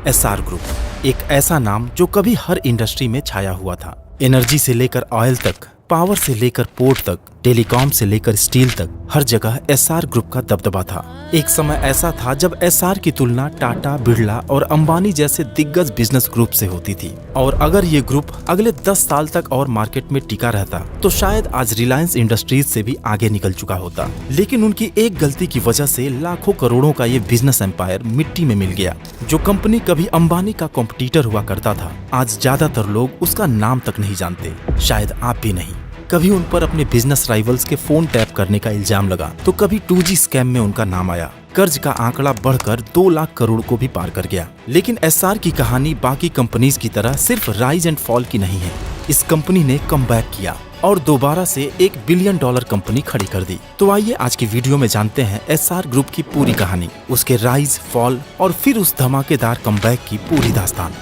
SR group एक ऐसा नाम जो कभी हर इंडस्ट्री में छाया हुआ था। एनर्जी से लेकर ऑयल तक, पावर से लेकर पोर्ट तक, टेलीकॉम से लेकर स्टील तक, हर जगह एसआर ग्रुप का दबदबा था। एक समय ऐसा था जब एसआर की तुलना टाटा, बिरला और अंबानी जैसे दिग्गज बिजनेस ग्रुप से होती थी। और अगर ये ग्रुप अगले 10 साल तक और मार्केट में टिका रहता तो शायद आज रिलायंस इंडस्ट्रीज से भी आगे निकल चुका होता। लेकिन उनकी एक गलती की वजह से लाखों करोड़ों का ये बिजनेस एम्पायर मिट्टी में मिल गया। जो कंपनी कभी अंबानी का कॉम्पिटिटर हुआ करता था, आज ज्यादातर लोग उसका नाम तक नहीं जानते, शायद आप भी नहीं। कभी उन पर अपने बिजनेस राइवल्स के फोन टैप करने का इल्जाम लगा तो कभी 2G स्कैम में उनका नाम आया। कर्ज का आंकड़ा बढ़कर 2 लाख करोड़ को भी पार कर गया। लेकिन एसआर की कहानी बाकी कंपनीज की तरह सिर्फ राइज एंड फॉल की नहीं है। इस कंपनी ने कमबैक किया और दोबारा से $1 बिलियन कंपनी खड़ी कर दी। तो आइए आज की वीडियो में जानते हैं एसआर ग्रुप की पूरी कहानी, उसके राइज, फॉल और फिर उस धमाकेदार कमबैक की पूरी दास्तान।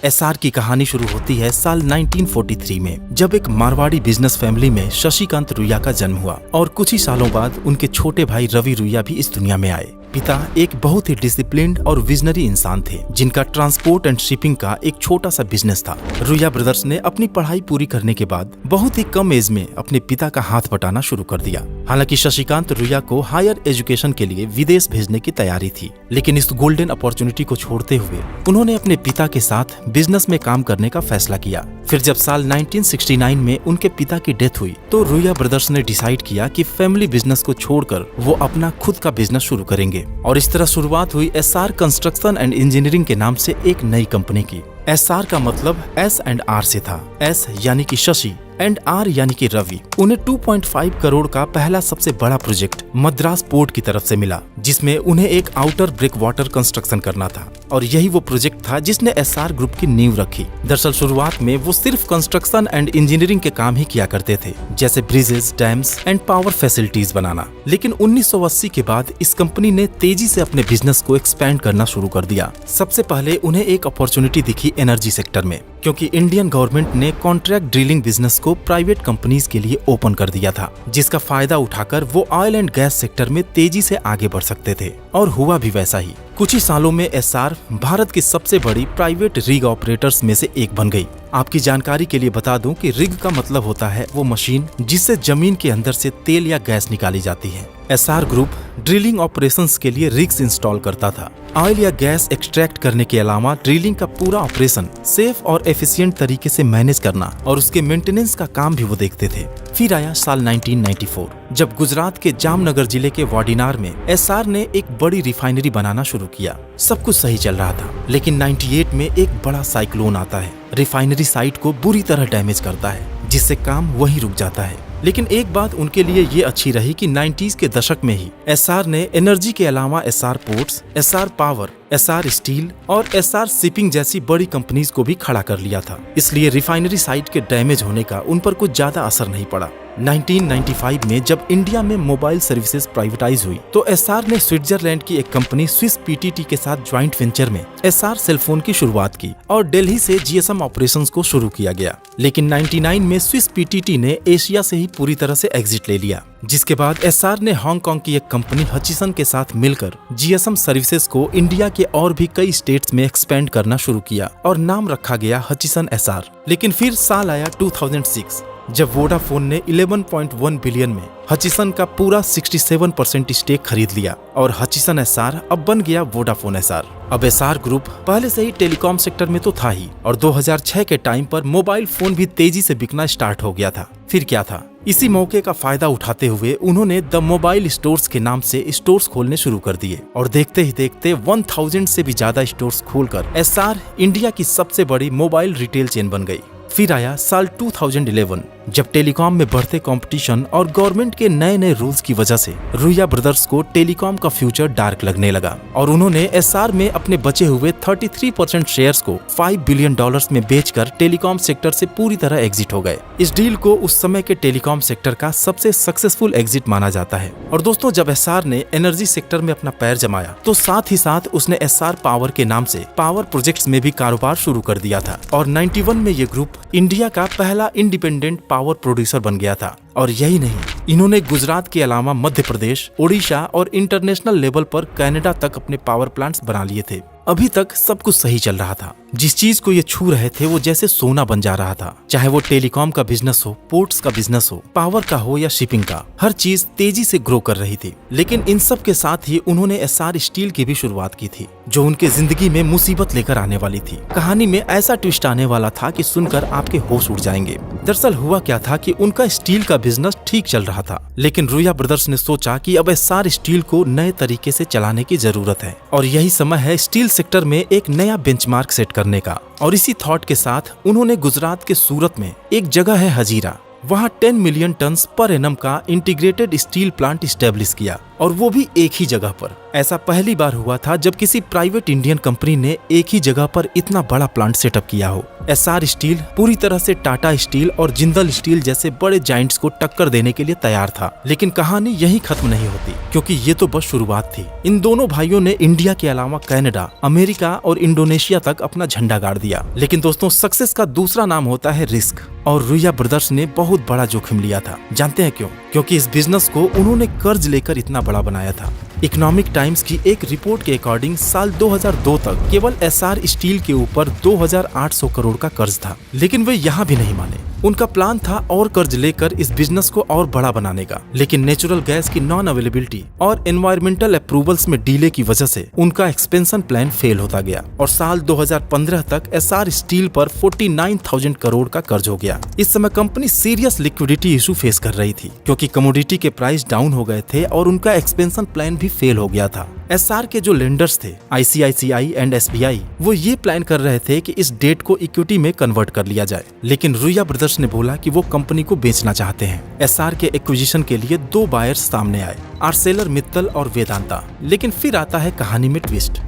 एसआर की कहानी शुरू होती है साल 1943 में, जब एक मारवाड़ी बिजनेस फैमिली में शशिकांत रुइया का जन्म हुआ और कुछ ही सालों बाद उनके छोटे भाई रवि रुइया भी इस दुनिया में आए। पिता एक बहुत ही डिसिप्लिन्ड और विजनरी इंसान थे, जिनका ट्रांसपोर्ट एंड शिपिंग का एक छोटा सा बिजनेस था। रुइया ब्रदर्स ने अपनी पढ़ाई पूरी करने के बाद बहुत ही कम एज में अपने पिता का हाथ बटाना शुरू कर दिया। हालांकि शशिकांत रुइया को हायर एजुकेशन के लिए विदेश भेजने की तैयारी थी, लेकिन इस गोल्डन अपॉर्चुनिटी को छोड़ते हुए उन्होंने अपने पिता के साथ बिजनेस में काम करने का फैसला किया। फिर जब साल 1969 में उनके पिता की डेथ हुई तो रुइया ब्रदर्स ने डिसाइड किया कि फैमिली बिजनेस को छोड़कर वो अपना खुद का बिजनेस शुरू करेंगे। और इस तरह शुरुआत हुई एसआर कंस्ट्रक्शन एंड इंजीनियरिंग के नाम से एक नई कंपनी की। एसआर का मतलब S&R से था। S यानी कि शशि एंड R यानी कि रवि। उन्हें 2.5 करोड़ का पहला सबसे बड़ा प्रोजेक्ट मद्रास पोर्ट की तरफ से मिला, जिसमें उन्हें एक आउटर ब्रेक वाटर कंस्ट्रक्शन करना था। और यही वो प्रोजेक्ट था जिसने एसआर ग्रुप की नींव रखी। दरअसल शुरुआत में वो सिर्फ कंस्ट्रक्शन एंड इंजीनियरिंग के काम ही किया करते थे, जैसे bridges, dams and power facilities बनाना। लेकिन 1980 के बाद इस कंपनी ने तेजी से अपने बिजनेस को एक्सपैंड करना शुरू कर दिया। सबसे पहले उन्हें एक अपॉर्चुनिटी दिखी एनर्जी सेक्टर में, क्योंकि इंडियन गवर्नमेंट ने कॉन्ट्रैक्ट ड्रिलिंग बिजनेस को प्राइवेट कंपनीज के लिए ओपन कर दिया था, जिसका फायदा उठाकर वो ऑयल एंड गैस सेक्टर में तेजी से आगे बढ़ सकते थे। और हुआ भी वैसा ही। कुछ ही सालों में एसआर भारत की सबसे बड़ी प्राइवेट रिग ऑपरेटर्स में से एक बन गई। आपकी जानकारी के लिए बता दूं कि रिग का मतलब होता है वो मशीन जिससे जमीन के अंदर से तेल या गैस निकाली जाती है। एसआर ग्रुप ड्रिलिंग ऑपरेशंस के लिए रिग्स इंस्टॉल करता था। ऑयल या गैस एक्सट्रैक्ट करने के अलावा ड्रिलिंग का पूरा ऑपरेशन सेफ और एफिशिएंट तरीके से मैनेज करना और उसके मेंटेनेंस का काम भी वो देखते थे। फिर आया साल 1994, जब गुजरात के जामनगर जिले के वाडीनार में एसआर ने एक बड़ी रिफाइनरी बनाना शुरू किया। सब कुछ सही चल रहा था, लेकिन 98 में एक बड़ा साइक्लोन आता है, रिफाइनरी साइट को बुरी तरह डैमेज करता है, जिससे काम वहीं रुक जाता है। लेकिन एक बात उनके लिए ये अच्छी रही कि 90s के दशक में ही एसआर ने एनर्जी के अलावा SR ports, SR power, SR steel और एसआर शिपिंग जैसी बड़ी कंपनीज को भी खड़ा कर लिया था। इसलिए रिफाइनरी साइट के डैमेज होने का उन पर कुछ ज्यादा असर नहीं पड़ा। 1995 में जब इंडिया में मोबाइल सर्विसेज प्राइवेटाइज हुई तो एसआर ने स्विट्जरलैंड की एक कंपनी स्विस पीटीटी के साथ ज्वाइंट वेंचर में एसआर सेलफोन की शुरुआत की और दिल्ली से जीएसएम ऑपरेशंस को शुरू किया गया। लेकिन 99 में स्विस पीटीटी ने एशिया से ही पूरी तरह से एग्जिट ले लिया, जिसके बाद एसआर ने हांगकांग की एक कंपनी हचिसन के साथ मिलकर जीएसएम सर्विसेज को इंडिया के और भी कई स्टेट्स में एक्सपेंड करना शुरू किया और नाम रखा गया हचिसन एसआर। लेकिन फिर साल आया 2006, जब वोडाफोन ने 11.1 बिलियन में हचिसन का पूरा 67% स्टेक खरीद लिया और हचिसन एसआर अब बन गया वोडाफोन एसआर। अब एसआर ग्रुप पहले से ही टेलीकॉम सेक्टर में तो था ही, और 2006 के टाइम पर मोबाइल फोन भी तेजी से बिकना स्टार्ट हो गया था। फिर क्या था, इसी मौके का फायदा उठाते हुए उन्होंने द मोबाइल स्टोर्स के नाम से स्टोर्स खोलने शुरू कर दिए और देखते ही देखते 1000 से भी ज्यादा स्टोर्स खोलकर एसआर इंडिया की सबसे बड़ी मोबाइल रिटेल चेन बन गई। फिर आया साल 2011, जब टेलीकॉम में बढ़ते कंपटीशन और गवर्नमेंट के नए नए रूल्स की वजह से रुइया ब्रदर्स को टेलीकॉम का फ्यूचर डार्क लगने लगा और उन्होंने एसआर में अपने बचे हुए 33% शेयर्स को $5 बिलियन में बेचकर टेलीकॉम सेक्टर से पूरी तरह एग्जिट हो गए। इस डील को उस समय के टेलीकॉम सेक्टर का सबसे सक्सेसफुल एग्जिट माना जाता है। और दोस्तों, जब एसआर ने एनर्जी सेक्टर में अपना पैर जमाया तो साथ ही साथ उसने एसआर पावर के नाम से पावर प्रोजेक्ट्स में भी कारोबार शुरू कर दिया था और 91 में ये ग्रुप इंडिया का पहला इंडिपेंडेंट पावर प्रोड्यूसर बन गया था। और यही नहीं, इन्होंने गुजरात के अलावा मध्य प्रदेश, ओडिशा और इंटरनेशनल लेवल पर कनाडा तक अपने पावर प्लांट्स बना लिए थे। अभी तक सब कुछ सही चल रहा था। जिस चीज को ये छू रहे थे वो जैसे सोना बन जा रहा था। चाहे वो टेलीकॉम का बिजनेस हो, पोर्ट्स का बिजनेस हो, पावर का हो या शिपिंग का, हर चीज तेजी से ग्रो कर रही थी। लेकिन इन सब के साथ ही उन्होंने एसआर स्टील की भी शुरुआत की थी, जो उनके जिंदगी में मुसीबत लेकर आने वाली थी। कहानी में ऐसा ट्विस्ट आने वाला था कि सुनकर आपके होश उड़ जाएंगे। दरअसल हुआ क्या था कि उनका स्टील का बिजनेस ठीक चल रहा था, लेकिन रुया ब्रदर्स ने सोचा कि अब एसआर स्टील को नए तरीके से चलाने की जरूरत है और यही समय है स्टील सेक्टर में एक नया बेंचमार्क सेट करने का। और इसी थॉट के साथ उन्होंने गुजरात के सूरत में एक जगह है हजीरा, वहाँ 10 मिलियन टन्स पर एनम का इंटीग्रेटेड स्टील प्लांट स्टैब्लिश किया, और वो भी एक ही जगह पर। ऐसा पहली बार हुआ था जब किसी प्राइवेट इंडियन कंपनी ने एक ही जगह पर इतना बड़ा प्लांट सेटअप किया हो। एसआर स्टील पूरी तरह से टाटा स्टील और जिंदल स्टील जैसे बड़े जायंट्स को टक्कर देने के लिए तैयार था। लेकिन कहानी यहीं खत्म नहीं होती, क्योंकि ये तो बस शुरुआत थी। इन दोनों भाइयों ने इंडिया के अलावा कनाडा, अमेरिका और इंडोनेशिया तक अपना झंडा गाड़ दिया। लेकिन दोस्तों, सक्सेस का दूसरा नाम होता है रिस्क, और रुया ब्रदर्स ने बहुत बड़ा जोखिम लिया था। जानते हैं क्यों? क्योंकि इस बिजनेस को उन्होंने कर्ज लेकर इतना बड़ा बनाया था। इकोनॉमिक टाइम्स की एक रिपोर्ट के अकॉर्डिंग साल 2002 तक केवल एसआर स्टील के ऊपर 2800 करोड़ का कर्ज था। लेकिन वे यहाँ भी नहीं माने। उनका प्लान था और कर्ज लेकर इस बिजनेस को और बड़ा बनाने का। लेकिन नेचुरल गैस की नॉन अवेलेबिलिटी और एनवायरमेंटल अप्रूवल्स में डिले की वजह से उनका एक्सपेंशन प्लान फेल होता गया और साल 2015 तक एसआर स्टील पर 49,000 करोड़ का कर्ज हो गया। इस समय company serious liquidity issue face कर रही थी, क्योंकि कमोडिटी के प्राइस डाउन हो गए थे और उनका एक्सपेंशन प्लान भी फेल हो गया था। एसआर के जो लेंडर्स थे, आईसीआईसीआई एंड एसबीआई, वो ये प्लान कर रहे थे कि इस डेट को इक्विटी में कन्वर्ट कर लिया जाए। लेकिन रुया ब्रदर्स ने बोला कि वो कंपनी को बेचना चाहते हैं। एसआर के एक्विजिशन के लिए 2 बायर्स सामने आए, आर्सेलर मित्तल और वेदांता। लेकिन फिर आता है कहानी में ट्विस्ट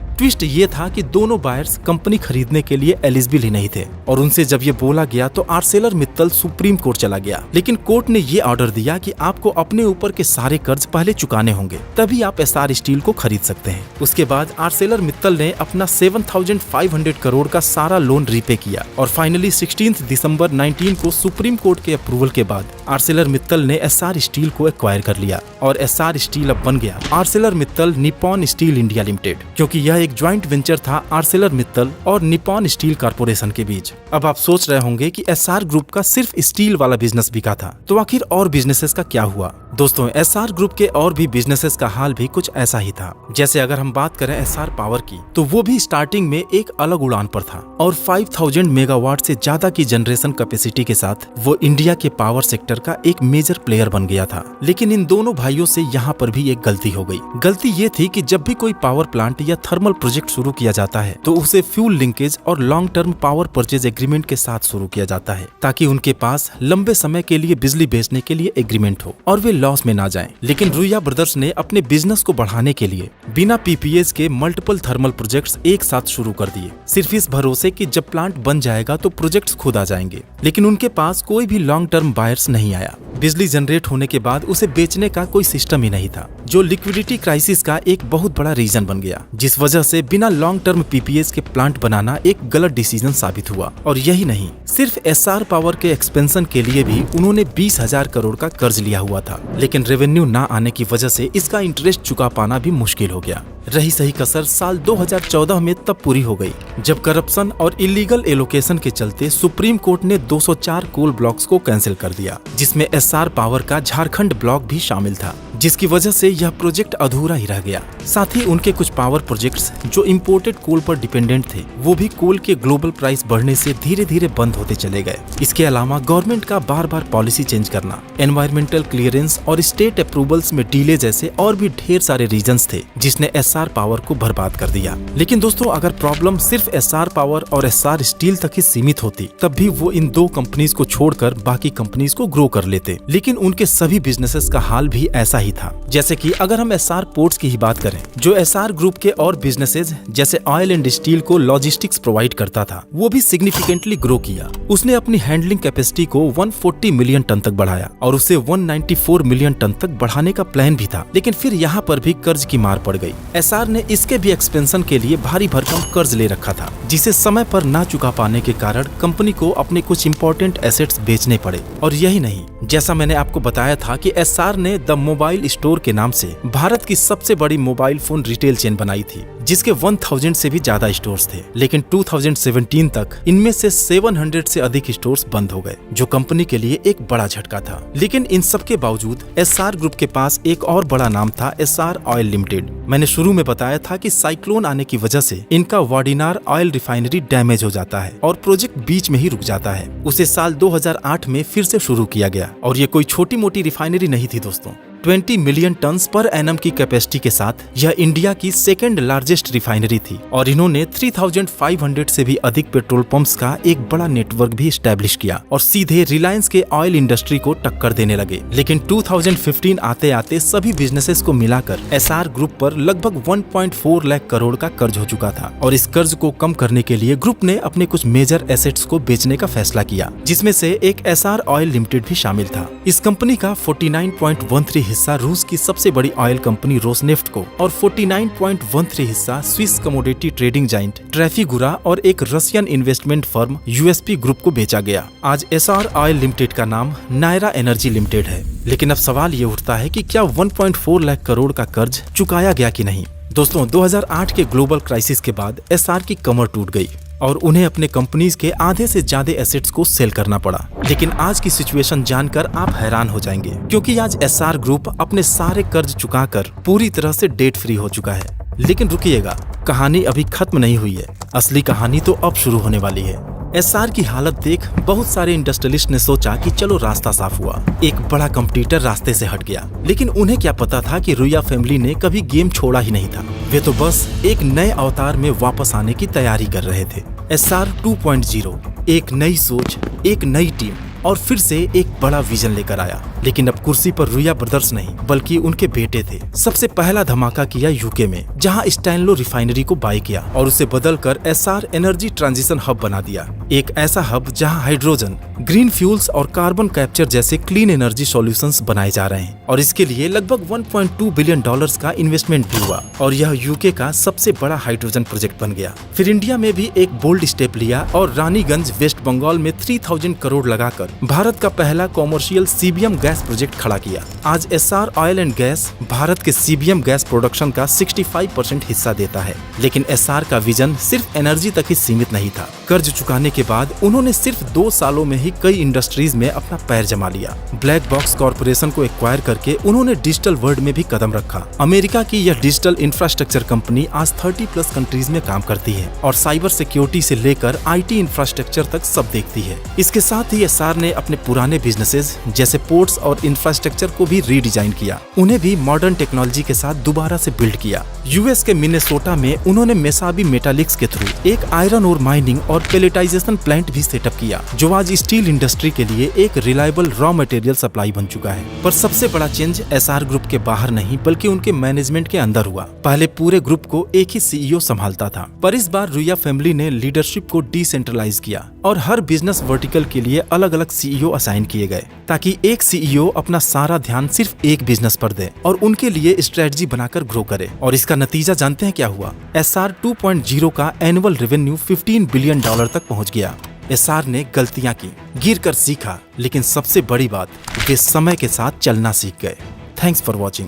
ये था कि दोनों बायर्स कंपनी खरीदने के लिए एलिजिबल ही नहीं थे, और उनसे जब ये बोला गया तो आर्सेलर मित्तल सुप्रीम कोर्ट चला गया। लेकिन कोर्ट ने ये ऑर्डर दिया कि आपको अपने ऊपर के सारे कर्ज पहले चुकाने होंगे, तभी आप एसआर स्टील को खरीद सकते हैं। उसके बाद आर्सेलर मित्तल ने अपना 7,500 करोड़ का सारा लोन रीपे किया, और फाइनली 16 दिसंबर 19 को सुप्रीम कोर्ट के अप्रूवल के बाद आर्सेलर मित्तल ने एसआर स्टील को एक्वायर कर लिया, और एसआर स्टील अब बन गया Arcelor Mittal Nippon steel India limited, क्योंकि यह ज्वाइंट वेंचर था आर्सेलर मित्तल और निप्पॉन स्टील कॉर्पोरेशन के बीच। अब आप सोच रहे होंगे कि एसआर ग्रुप का सिर्फ स्टील वाला बिजनेस बिका था, तो आखिर और बिजनेसेस का क्या हुआ? दोस्तों, एसआर ग्रुप के और भी बिजनेसेस का हाल भी कुछ ऐसा ही था। जैसे अगर हम बात करें एसआर पावर की, तो वो भी स्टार्टिंग में एक अलग उड़ान पर था और 5000 मेगावाट से ज्यादा की जनरेशन कैपेसिटी के साथ वो इंडिया के पावर सेक्टर का एक मेजर प्लेयर बन गया था। लेकिन इन दोनों भाइयों से यहाँ पर भी एक गलती हो गई। गलती ये थी कि जब भी कोई पावर प्लांट या थर्मल प्रोजेक्ट शुरू किया जाता है तो उसे फ्यूल लिंकेज और long term power purchase agreement के साथ शुरू किया जाता है, ताकि उनके पास लंबे समय के लिए बिजली बेचने के लिए एग्रीमेंट हो और वे लॉस में ना जाएं। लेकिन रुया ब्रदर्स ने अपने बिजनेस को बढ़ाने के लिए बिना पीपीएस के मल्टीपल थर्मल प्रोजेक्ट्स एक साथ शुरू कर दिए, सिर्फ इस भरोसे कि जब प्लांट बन जाएगा तो प्रोजेक्ट्स खुद आ जाएंगे। लेकिन उनके पास कोई भी लॉन्ग टर्म बायर्स नहीं आया। बिजली जनरेट होने के बाद उसे बेचने का कोई सिस्टम ही नहीं था, जो लिक्विडिटी क्राइसिस का एक बहुत बड़ा रीजन बन गया, जिस वजह से बिना लॉन्ग टर्म पीपीएस के प्लांट बनाना एक गलत डिसीजन साबित हुआ। और यही नहीं, सिर्फ एसआर पावर के एक्सपेंशन के लिए भी उन्होंने 20,000 करोड़ का कर्ज लिया हुआ था। लेकिन रेवेन्यू ना आने की वजह से इसका इंटरेस्ट चुका पाना भी मुश्किल हो गया। रही सही कसर साल 2014 में तब पूरी हो गई, जब करप्शन और इलीगल एलोकेशन के चलते सुप्रीम कोर्ट ने 204 कोल ब्लॉक्स को कैंसिल कर दिया, जिसमें एसआर पावर का झारखंड ब्लॉक भी शामिल था, जिसकी वजह से यह प्रोजेक्ट अधूरा ही रह गया। साथ ही उनके कुछ पावर प्रोजेक्ट्स जो इम्पोर्टेड कोल पर डिपेंडेंट थे, वो भी कोल के ग्लोबल प्राइस बढ़ने से धीरे धीरे बंद होते चले गए। इसके अलावा गवर्नमेंट का बार बार पॉलिसी चेंज करना, एनवायरमेंटल क्लियरेंस और स्टेट अप्रूवल्स में डिले जैसे और भी ढेर सारे रीजंस थे, जिसने एसआर पावर को बर्बाद कर दिया। लेकिन दोस्तों, अगर प्रॉब्लम सिर्फ एसआर पावर और एसआर स्टील तक ही सीमित होती, तब भी वो इन 2 कंपनीज को छोड़कर बाकी कंपनीज को ग्रो कर लेते। लेकिन उनके सभी बिजनेसेस का हाल भी ऐसा ही था। जैसे कि अगर हम एसआर पोर्ट्स की ही बात करें, जो एसआर ग्रुप के और बिजनेसेस जैसे ऑयल एंड स्टील को लॉजिस्टिक्स प्रोवाइड करता था, वो भी सिग्निफिकेंटली ग्रो किया। उसने अपनी हैंडलिंग कैपेसिटी को 140 मिलियन टन तक बढ़ाया और उसे 194 मिलियन टन तक बढ़ाने का प्लान भी था। लेकिन फिर यहाँ पर भी कर्ज की मार पड़ गई। एसआर ने इसके भी एक्सपेंशन के लिए भारी भरकम कर्ज ले रखा था, जिसे समय पर ना चुका पाने के कारण कंपनी को अपने कुछ इंपॉर्टेंट एसेट्स बेचने पड़े। और यही नहीं, जैसा मैंने आपको बताया था कि एसआर ने द मोबाइल मोबाइल स्टोर के नाम से भारत की सबसे बड़ी मोबाइल फोन रिटेल चेन बनाई थी, जिसके 1000 से भी ज्यादा स्टोर्स थे। लेकिन 2017 तक इनमें से 700 से अधिक स्टोर्स बंद हो गए, जो कंपनी के लिए एक बड़ा झटका था। लेकिन इन सब के बावजूद एसआर ग्रुप के पास एक और बड़ा नाम था, एसआर ऑयल लिमिटेड। मैंने शुरू में बताया था कि साइक्लोन आने की वजह से इनका वाडिनार ऑयल रिफाइनरी डैमेज हो जाता है और प्रोजेक्ट बीच में ही रुक जाता है। उसे साल 2008 में फिर से शुरू किया गया और ये कोई छोटी मोटी रिफाइनरी नहीं थी दोस्तों। 20 मिलियन टन्स पर एनम की कैपेसिटी के साथ यह इंडिया की सेकेंड लार्जेस्ट रिफाइनरी थी और इन्होंने 3500 से भी अधिक पेट्रोल पंप्स का एक बड़ा नेटवर्क भी एस्टैब्लिश किया और सीधे रिलायंस के ऑयल इंडस्ट्री को टक्कर देने लगे। लेकिन 2015 आते आते सभी बिजनेसेस को मिलाकर एसआर ग्रुप पर लगभग 1.4 लाख करोड़ का कर्ज हो चुका था और इस कर्ज को कम करने के लिए ग्रुप ने अपने कुछ मेजर एसेट्स को बेचने का फैसला किया, जिसमें से एक एसआर ऑयल लिमिटेड भी शामिल था। इस कंपनी का 49.13 हिस्सा रूस की सबसे बड़ी ऑयल कंपनी रोसनेफ्ट को और 49.13 हिस्सा Swiss commodity trading giant Trafigura और एक Russian investment firm USP group को बेचा गया। आज एसआर ऑयल लिमिटेड का नाम नायरा एनर्जी लिमिटेड है। लेकिन अब सवाल ये उठता है कि क्या 1.4 लाख करोड़ का कर्ज चुकाया गया कि नहीं। दोस्तों, 2008 के ग्लोबल क्राइसिस के बाद एसआर की कमर टूट गई और उन्हें अपने कंपनीज के आधे से ज्यादा एसेट्स को सेल करना पड़ा। लेकिन आज की सिचुएशन जानकर आप हैरान हो जाएंगे, क्योंकि आज एसआर ग्रुप अपने सारे कर्ज चुकाकर पूरी तरह से डेट फ्री हो चुका है। लेकिन रुकिएगा, कहानी अभी खत्म नहीं हुई है। असली कहानी तो अब शुरू होने वाली है। एसआर की हालत देख बहुत सारे इंडस्ट्रियलिस्ट ने सोचा कि चलो रास्ता साफ हुआ, एक बड़ा कंपटीटर रास्ते से हट गया। लेकिन उन्हें क्या पता था कि रुइया फैमिली ने कभी गेम छोड़ा ही नहीं था। वे तो बस एक नए अवतार में वापस आने की तैयारी कर रहे थे। एसआर 2.0 एक नई सोच, एक नई टीम और फिर से एक बड़ा विजन लेकर आया। लेकिन अब कुर्सी पर रुइया ब्रदर्स नहीं बल्कि उनके बेटे थे। सबसे पहला धमाका किया यूके में, जहां स्टैनलो रिफाइनरी को बाय किया और उसे बदलकर एसआर एनर्जी ट्रांजिशन हब बना दिया। एक ऐसा हब जहां हाइड्रोजन, ग्रीन फ्यूल्स और कार्बन कैप्चर जैसे क्लीन एनर्जी सॉल्यूशंस बनाए जा रहे हैं और इसके लिए लगभग 1.2 बिलियन डॉलर्स का इन्वेस्टमेंट भी हुआ और यह यूके का सबसे बड़ा हाइड्रोजन प्रोजेक्ट बन गया। फिर इंडिया में भी एक बोल्ड स्टेप लिया और रानीगंज वेस्ट बंगाल में 3000 करोड़ लगाकर भारत का पहला कॉमर्शियल सीबीएम गैस प्रोजेक्ट खड़ा किया। आज SR oil and gas Bharat के सीबीएम गैस प्रोडक्शन का 65% हिस्सा देता है। लेकिन एसआर का विजन सिर्फ एनर्जी तक ही सीमित नहीं था। कर्ज चुकाने के बाद उन्होंने सिर्फ 2 सालों में ही कई इंडस्ट्रीज में अपना पैर जमा लिया। ब्लैक बॉक्स कॉर्पोरेशन को एक्वायर करके उन्होंने डिजिटल वर्ल्ड में भी कदम रखा। अमेरिका की यह डिजिटल इंफ्रास्ट्रक्चर कंपनी आज 30+ कंट्रीज में काम करती है और साइबर सिक्योरिटी से लेकर आईटी इंफ्रास्ट्रक्चर तक सब देखती है। इसके साथ ही एसआर ने अपने पुराने बिजनेसेस जैसे पोर्ट्स और इंफ्रास्ट्रक्चर को भी रीडिजाइन किया, उन्हें भी मॉडर्न टेक्नोलॉजी के साथ दोबारा से बिल्ड किया। यूएस के मिनेसोटा में उन्होंने मेसाबी मेटालिक्स के थ्रू एक आयरन और माइनिंग और पेलेटाइजेशन प्लांट भी सेटअप किया, जो आज स्टील इंडस्ट्री के लिए एक रिलायबल रॉ मटेरियल सप्लाई बन चुका है। पर सबसे बड़ा चेंज एसआर ग्रुप के बाहर नहीं बल्कि उनके मैनेजमेंट के अंदर हुआ। पहले पूरे ग्रुप को एक ही सीईओ संभालता था, पर इस बार रुइया फैमिली ने लीडरशिप को डिसेंट्रलाइज किया और हर बिजनेस वर्टिकल के लिए अलग अलग सीईओ असाइन किए गए, ताकि एक सीईओ अपना सारा ध्यान सिर्फ एक बिजनेस पर दे और उनके लिए स्ट्रेटजी बनाकर ग्रो करे। और इसका नतीजा जानते हैं क्या हुआ? एसआर 2.0 का एनुअल रेवेन्यू $15 बिलियन तक पहुंच गया। एसआर ने गलतियां की, गिर कर सीखा, लेकिन सबसे बड़ी बात, वे समय के साथ चलना सीख गए। Thanks for watching.